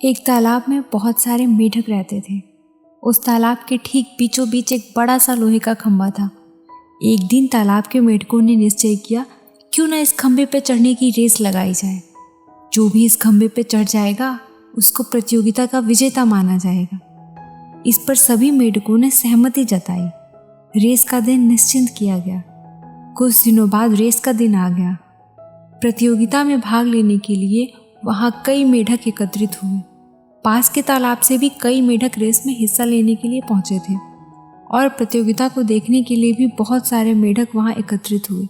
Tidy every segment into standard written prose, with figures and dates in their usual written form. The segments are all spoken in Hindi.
एक तालाब में बहुत सारे मेढक रहते थे। उस तालाब के ठीक बीचों बीच एक बड़ा सा लोहे का खंभा था। एक दिन तालाब के मेढकों ने निश्चय किया, क्यों ना इस खंभे पर चढ़ने की रेस लगाई जाए। जो भी इस खंभे पर चढ़ जाएगा उसको प्रतियोगिता का विजेता माना जाएगा। इस पर सभी मेढकों ने सहमति जताई। रेस का दिन निश्चित किया गया। कुछ दिनों बाद रेस का दिन आ गया। प्रतियोगिता में भाग लेने के लिए वहाँ कई मेढक एकत्रित हुए। पास के तालाब से भी कई मेढक रेस में हिस्सा लेने के लिए पहुंचे थे और प्रतियोगिता को देखने के लिए भी बहुत सारे मेढक वहां एकत्रित हुए।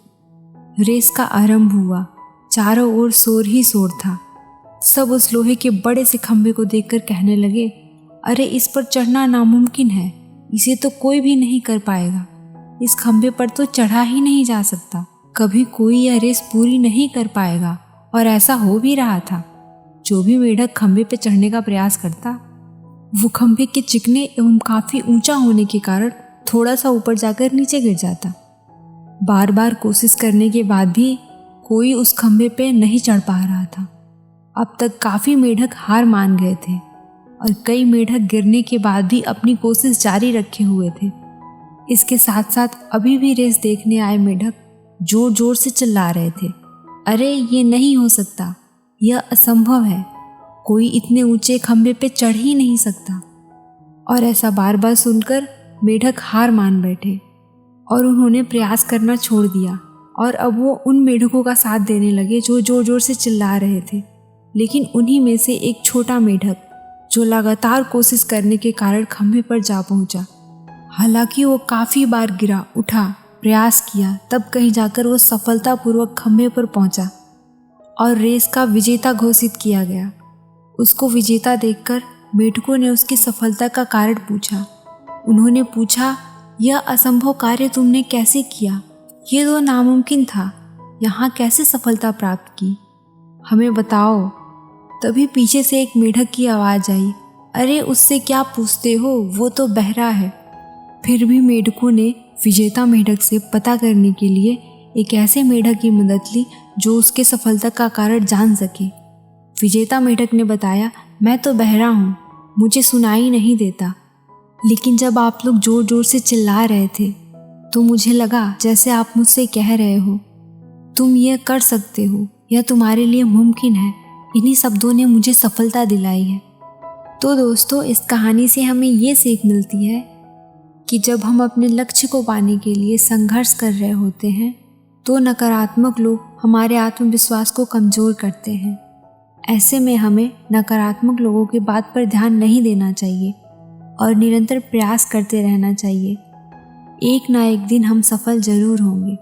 रेस का आरंभ हुआ। चारों ओर शोर ही शोर था। सब उस लोहे के बड़े से खंभे को देखकर कहने लगे, अरे इस पर चढ़ना नामुमकिन है, इसे तो कोई भी नहीं कर पाएगा। इस खंभे पर तो चढ़ा ही नहीं जा सकता। कभी कोई यह रेस पूरी नहीं कर पाएगा। और ऐसा हो भी रहा था। जो भी मेढक खंभे पर चढ़ने का प्रयास करता, वो खंभे के चिकने एवं काफी ऊंचा होने के कारण थोड़ा सा ऊपर जाकर नीचे गिर जाता। बार बार कोशिश करने के बाद भी कोई उस खंभे पे नहीं चढ़ पा रहा था। अब तक काफी मेढक हार मान गए थे और कई मेढक गिरने के बाद भी अपनी कोशिश जारी रखे हुए थे। इसके साथ साथ अभी भी रेस देखने आए मेढक जोर जोर से चिल्ला रहे थे, अरे ये नहीं हो सकता, यह असंभव है, कोई इतने ऊंचे खंभे पे चढ़ ही नहीं सकता। और ऐसा बार बार सुनकर मेढक हार मान बैठे और उन्होंने प्रयास करना छोड़ दिया और अब वो उन मेढकों का साथ देने लगे जो जोर जोर से चिल्ला रहे थे। लेकिन उन्हीं में से एक छोटा मेढक जो लगातार कोशिश करने के कारण खंभे पर जा पहुंचा। हालांकि वो काफ़ी बार गिरा, उठा, प्रयास किया, तब कहीं जाकर वो सफलतापूर्वक खंभे पर पहुंचा और रेस का विजेता घोषित किया गया। उसको विजेता देखकर मेढकों ने उसकी सफलता का कारण पूछा। उन्होंने पूछा, यह असंभव कार्य तुमने कैसे किया? ये तो नामुमकिन था, यहाँ कैसे सफलता प्राप्त की? हमें बताओ। तभी पीछे से एक मेढक की आवाज़ आई, अरे उससे क्या पूछते हो, वो तो बहरा है। फिर भी मेढकों ने विजेता मेढक से पता करने के लिए एक ऐसे मेढक की मदद ली जो उसके सफलता का कारण जान सके। विजेता मेढक ने बताया, मैं तो बहरा हूँ, मुझे सुनाई नहीं देता, लेकिन जब आप लोग जोर जोर से चिल्ला रहे थे तो मुझे लगा जैसे आप मुझसे कह रहे हो, तुम ये कर सकते हो, यह तुम्हारे लिए मुमकिन है। इन्हीं शब्दों ने मुझे सफलता दिलाई है। तो दोस्तों, इस कहानी से हमें ये सीख मिलती है कि जब हम अपने लक्ष्य को पाने के लिए संघर्ष कर रहे होते हैं तो नकारात्मक लोग हमारे आत्मविश्वास को कमज़ोर करते हैं। ऐसे में हमें नकारात्मक लोगों की बात पर ध्यान नहीं देना चाहिए और निरंतर प्रयास करते रहना चाहिए। एक ना एक दिन हम सफल जरूर होंगे।